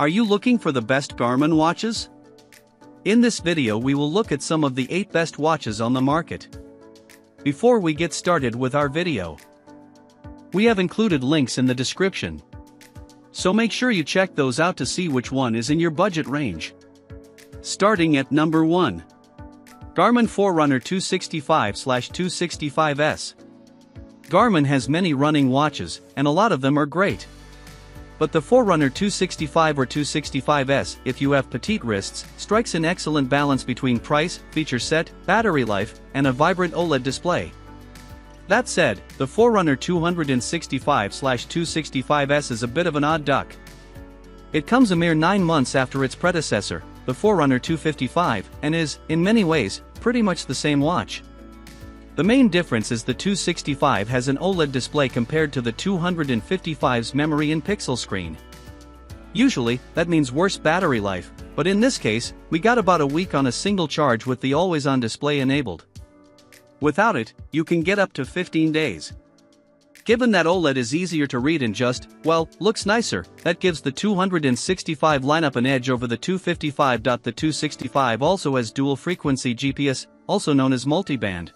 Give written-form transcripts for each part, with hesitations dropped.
Are you looking for the best Garmin watches? In this video we will look at some of the 8 best watches on the market. Before we get started with our video, we have included links in the description, so make sure you check those out to see which one is in your budget range. Starting at number 1. Garmin Forerunner 265/265S. Garmin has many running watches, and a lot of them are great. But the Forerunner 265 or 265S, if you have petite wrists, strikes an excellent balance between price, feature set, battery life, and a vibrant OLED display. That said, the Forerunner 265/265S is a bit of an odd duck. It comes a mere 9 months after its predecessor, the Forerunner 255, and is, in many ways, pretty much the same watch. The main difference is the 265 has an OLED display compared to the 255's memory and pixel screen. Usually, that means worse battery life, but in this case, we got about a week on a single charge with the always-on display enabled. Without it, you can get up to 15 days. Given that OLED is easier to read and just, well, looks nicer, that gives the 265 lineup an edge over the 255. The 265 also has dual-frequency GPS, also known as multiband.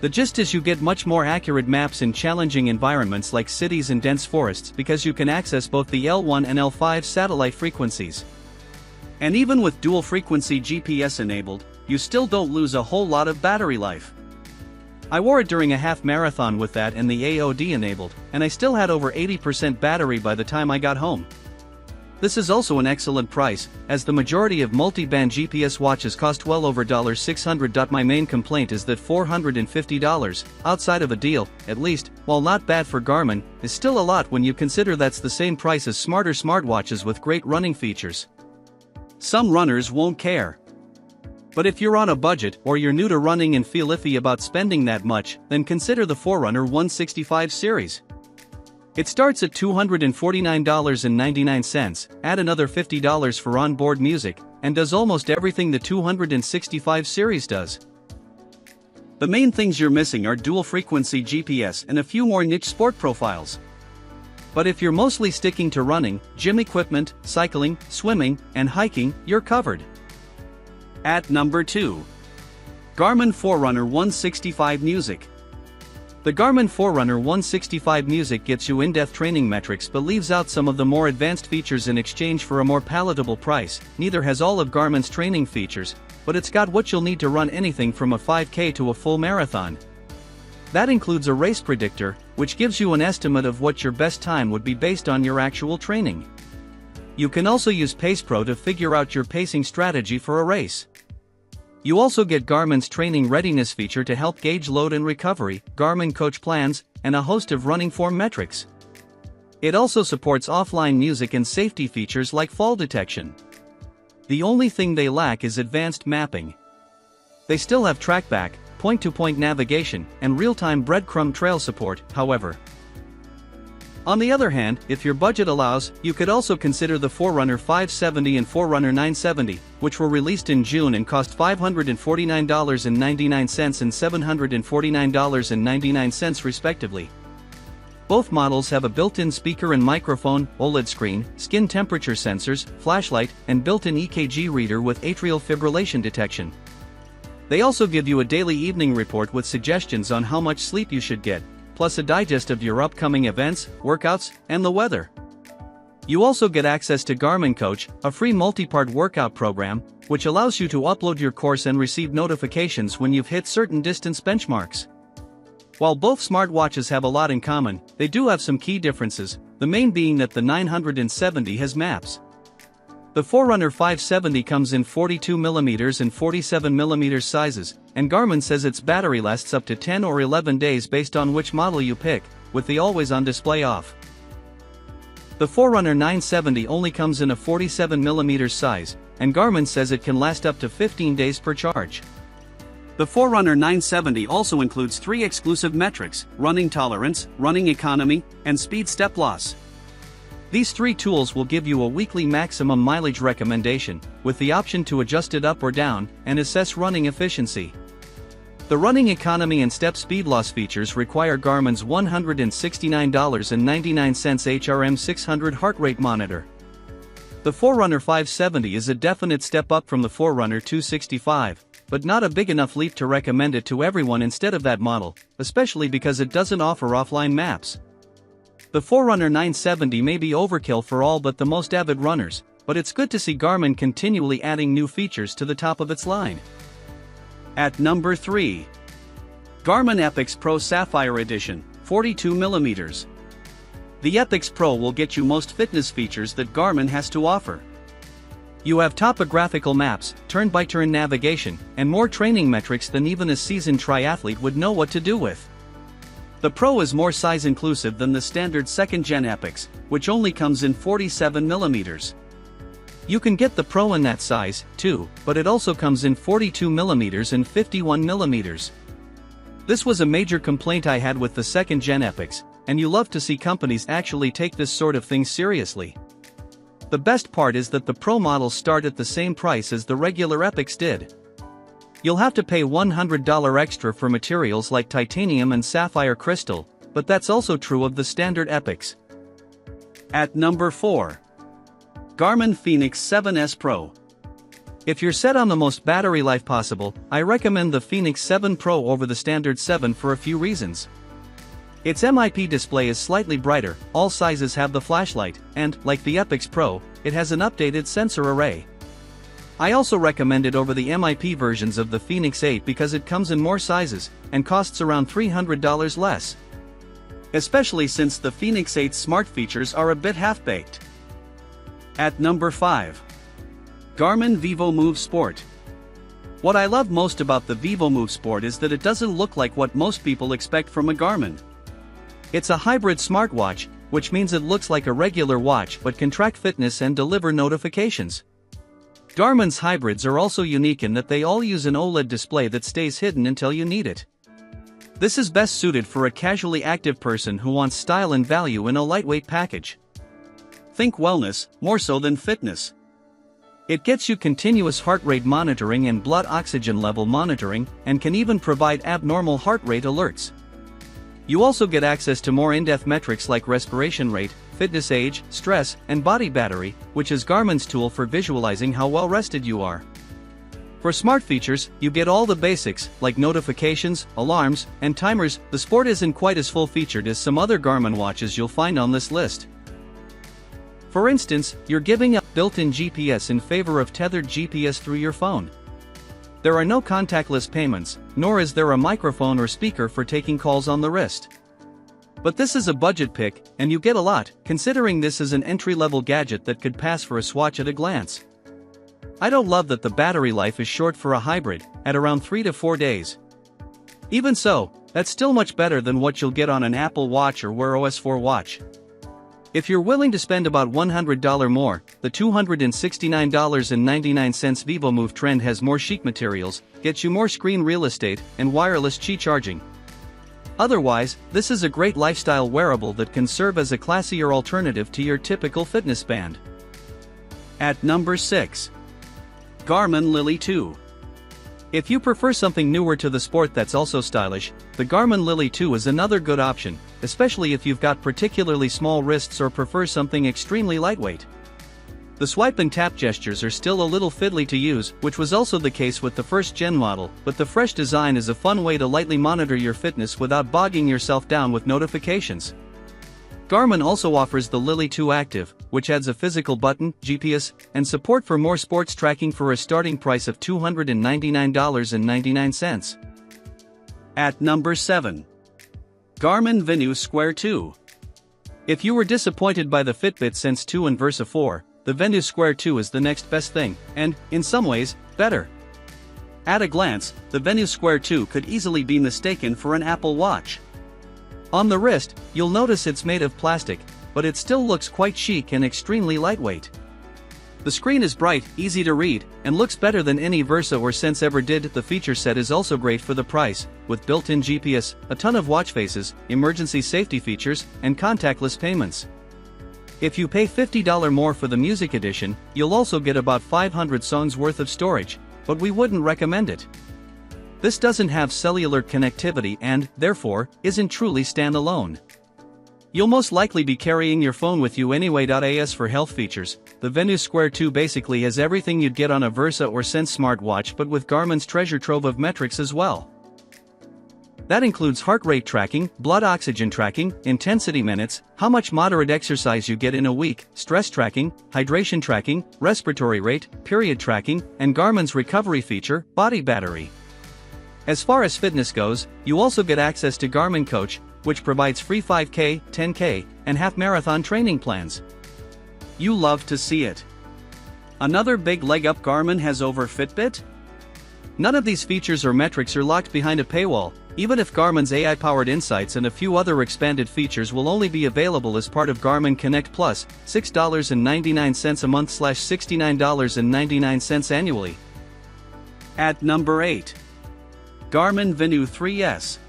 The gist is you get much more accurate maps in challenging environments like cities and dense forests because you can access both the L1 and L5 satellite frequencies. And even with dual-frequency GPS enabled, you still don't lose a whole lot of battery life. I wore it during a half marathon with that and the AOD enabled, and I still had over 80% battery by the time I got home. This is also an excellent price, as the majority of multi-band GPS watches cost well over $600. My main complaint is that $450, outside of a deal, at least, while not bad for Garmin, is still a lot when you consider that's the same price as smarter smartwatches with great running features. Some runners won't care. But if you're on a budget or you're new to running and feel iffy about spending that much, then consider the Forerunner 165 series. It starts at $249.99, add another $50 for onboard music, and does almost everything the 265 series does. The main things you're missing are dual-frequency GPS and a few more niche sport profiles. But if you're mostly sticking to running, gym equipment, cycling, swimming, and hiking, you're covered. At number 2. Garmin Forerunner 165 Music. The Garmin Forerunner 165 Music gets you in-depth training metrics but leaves out some of the more advanced features in exchange for a more palatable price. Neither has all of Garmin's training features, but it's got what you'll need to run anything from a 5K to a full marathon. That includes a race predictor, which gives you an estimate of what your best time would be based on your actual training. You can also use PacePro to figure out your pacing strategy for a race. You also get Garmin's training readiness feature to help gauge load and recovery, Garmin Coach plans, and a host of running form metrics. It also supports offline music and safety features like fall detection. The only thing they lack is advanced mapping. They still have trackback, point-to-point navigation, and real-time breadcrumb trail support, however. On the other hand, if your budget allows, you could also consider the Forerunner 570 and Forerunner 970, which were released in June and cost $549.99 and $749.99 respectively. Both models have a built-in speaker and microphone, OLED screen, skin temperature sensors, flashlight, and built-in EKG reader with atrial fibrillation detection. They also give you a daily evening report with suggestions on how much sleep you should get, plus a digest of your upcoming events, workouts, and the weather. You also get access to Garmin Coach, a free multi-part workout program, which allows you to upload your course and receive notifications when you've hit certain distance benchmarks. While both smartwatches have a lot in common, they do have some key differences, the main being that the 970 has maps. The Forerunner 570 comes in 42mm and 47mm sizes, and Garmin says its battery lasts up to 10 or 11 days based on which model you pick, with the always-on display off. The Forerunner 970 only comes in a 47mm size, and Garmin says it can last up to 15 days per charge. The Forerunner 970 also includes 3 exclusive metrics: running tolerance, running economy, and speed step loss. These 3 tools will give you a weekly maximum mileage recommendation, with the option to adjust it up or down, and assess running efficiency. The running economy and step speed loss features require Garmin's $169.99 HRM 600 heart rate monitor. The Forerunner 570 is a definite step up from the Forerunner 265, but not a big enough leap to recommend it to everyone instead of that model, especially because it doesn't offer offline maps. The Forerunner 970 may be overkill for all but the most avid runners, but it's good to see Garmin continually adding new features to the top of its line. At number 3. Garmin Epix Pro Sapphire Edition, 42mm. The Epix Pro will get you most fitness features that Garmin has to offer. You have topographical maps, turn-by-turn navigation, and more training metrics than even a seasoned triathlete would know what to do with. The Pro is more size-inclusive than the standard 2nd-gen Epix, which only comes in 47mm. You can get the Pro in that size, too, but it also comes in 42mm and 51mm. This was a major complaint I had with the 2nd-gen Epix, and you love to see companies actually take this sort of thing seriously. The best part is that the Pro models start at the same price as the regular Epix did. You'll have to pay $100 extra for materials like titanium and sapphire crystal, but that's also true of the standard Epix. At number 4. Garmin Fenix 7S Pro. If you're set on the most battery life possible, I recommend the Fenix 7 Pro over the standard 7 for a few reasons. Its MIP display is slightly brighter, all sizes have the flashlight, and, like the Epix Pro, it has an updated sensor array. I also recommend it over the MIP versions of the Fenix 8 because it comes in more sizes, and costs around $300 less. Especially since the Fenix 8's smart features are a bit half-baked. At number 5. Garmin Vivomove Sport. What I love most about the Vivomove Sport is that it doesn't look like what most people expect from a Garmin. It's a hybrid smartwatch, which means it looks like a regular watch but can track fitness and deliver notifications. Garmin's hybrids are also unique in that they all use an OLED display that stays hidden until you need it. This is best suited for a casually active person who wants style and value in a lightweight package. Think wellness, more so than fitness. It gets you continuous heart rate monitoring and blood oxygen level monitoring, and can even provide abnormal heart rate alerts. You also get access to more in-depth metrics like respiration rate, fitness age, stress, and body battery, which is Garmin's tool for visualizing how well rested you are. For smart features, you get all the basics, like notifications, alarms, and timers. The Sport isn't quite as full-featured as some other Garmin watches you'll find on this list. For instance, you're giving up built-in GPS in favor of tethered GPS through your phone. There are no contactless payments, nor is there a microphone or speaker for taking calls on the wrist. But this is a budget pick, and you get a lot, considering this is an entry-level gadget that could pass for a swatch at a glance. I don't love that the battery life is short for a hybrid, at around 3 to 4 days. Even so, that's still much better than what you'll get on an Apple Watch or Wear OS 4 watch. If you're willing to spend about $100 more, the $269.99 Vivomove Trend has more chic materials, gets you more screen real estate, and wireless Qi charging. Otherwise, this is a great lifestyle wearable that can serve as a classier alternative to your typical fitness band. At number 6. Garmin Lily 2. If you prefer something newer to the Sport that's also stylish, the Garmin Lily 2 is another good option, especially if you've got particularly small wrists or prefer something extremely lightweight. The swipe and tap gestures are still a little fiddly to use, which was also the case with the first-gen model, but the fresh design is a fun way to lightly monitor your fitness without bogging yourself down with notifications. Garmin also offers the Lily 2 Active, which adds a physical button, GPS, and support for more sports tracking for a starting price of $299.99. At number 7. Garmin Venu Sq 2. If you were disappointed by the Fitbit Sense 2 and Versa 4, the Venu Sq 2 is the next best thing, and, in some ways, better. At a glance, the Venu Sq 2 could easily be mistaken for an Apple Watch. On the wrist, you'll notice it's made of plastic, but it still looks quite chic and extremely lightweight. The screen is bright, easy to read, and looks better than any Versa or Sense ever did. The feature set is also great for the price, with built-in GPS, a ton of watch faces, emergency safety features, and contactless payments. If you pay $50 more for the Music Edition, you'll also get about 500 songs worth of storage, but we wouldn't recommend it. This doesn't have cellular connectivity and, therefore, isn't truly standalone. You'll most likely be carrying your phone with you anyway. As for health features, the Venu Sq 2 basically has everything you'd get on a Versa or Sense smartwatch, but with Garmin's treasure trove of metrics as well. That includes heart rate tracking, blood oxygen tracking, intensity minutes, how much moderate exercise you get in a week, stress tracking, hydration tracking, respiratory rate, period tracking, and Garmin's recovery feature, body battery. As far as fitness goes, you also get access to Garmin Coach, which provides free 5K, 10K, and half marathon training plans. You love to see it. Another big leg up Garmin has over Fitbit? None of these features or metrics are locked behind a paywall, even if Garmin's AI-powered insights and a few other expanded features will only be available as part of Garmin Connect Plus, $6.99 a month / $69.99 annually. At number 8. Garmin Venu 3S.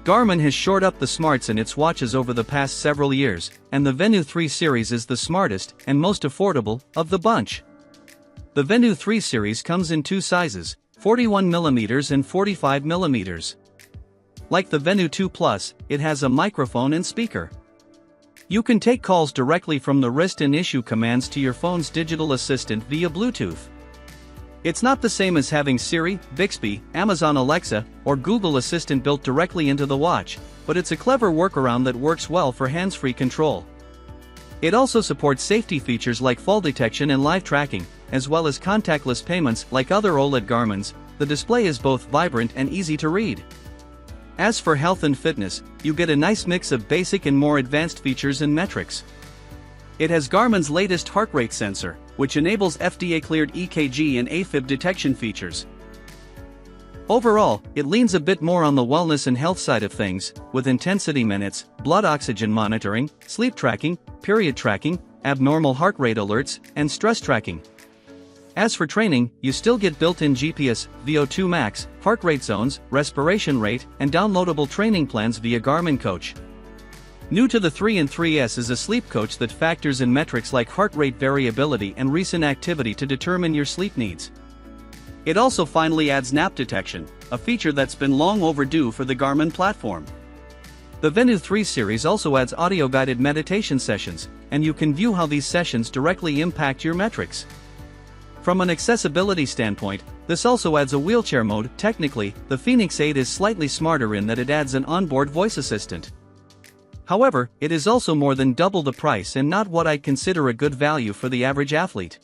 Garmin has shored up the smarts in its watches over the past several years, and the Venu 3 series is the smartest and most affordable of the bunch. The Venu 3 series comes in two sizes, 41mm and 45mm. Like the Venu 2 Plus, it has a microphone and speaker. You can take calls directly from the wrist and issue commands to your phone's digital assistant via Bluetooth. It's not the same as having Siri, Bixby, Amazon Alexa, or Google Assistant built directly into the watch, but it's a clever workaround that works well for hands-free control. It also supports safety features like fall detection and live tracking, as well as contactless payments. Like other OLED Garmins, the display is both vibrant and easy to read. As for health and fitness, you get a nice mix of basic and more advanced features and metrics. It has Garmin's latest heart rate sensor, which enables FDA-cleared EKG and AFib detection features. Overall, it leans a bit more on the wellness and health side of things, with intensity minutes, blood oxygen monitoring, sleep tracking, period tracking, abnormal heart rate alerts, and stress tracking. As for training, you still get built-in GPS, VO2 max, heart rate zones, respiration rate, and downloadable training plans via Garmin Coach. New to the 3 and 3S is a sleep coach that factors in metrics like heart rate variability and recent activity to determine your sleep needs. It also finally adds nap detection, a feature that's been long overdue for the Garmin platform. The Venu 3 series also adds audio-guided meditation sessions, and you can view how these sessions directly impact your metrics. From an accessibility standpoint, this also adds a wheelchair mode. Technically, the Fenix 8 is slightly smarter in that it adds an onboard voice assistant. However, it is also more than double the price and not what I'd consider a good value for the average athlete.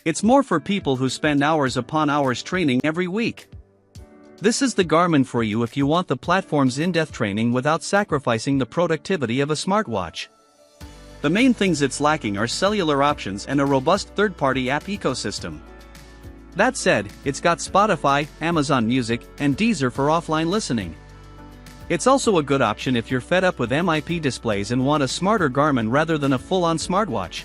It's more for people who spend hours upon hours training every week. This is the Garmin for you if you want the platform's in-depth training without sacrificing the productivity of a smartwatch. The main things it's lacking are cellular options and a robust third-party app ecosystem. That said, it's got Spotify, Amazon Music, and Deezer for offline listening. It's also a good option if you're fed up with MIP displays and want a smarter Garmin rather than a full-on smartwatch.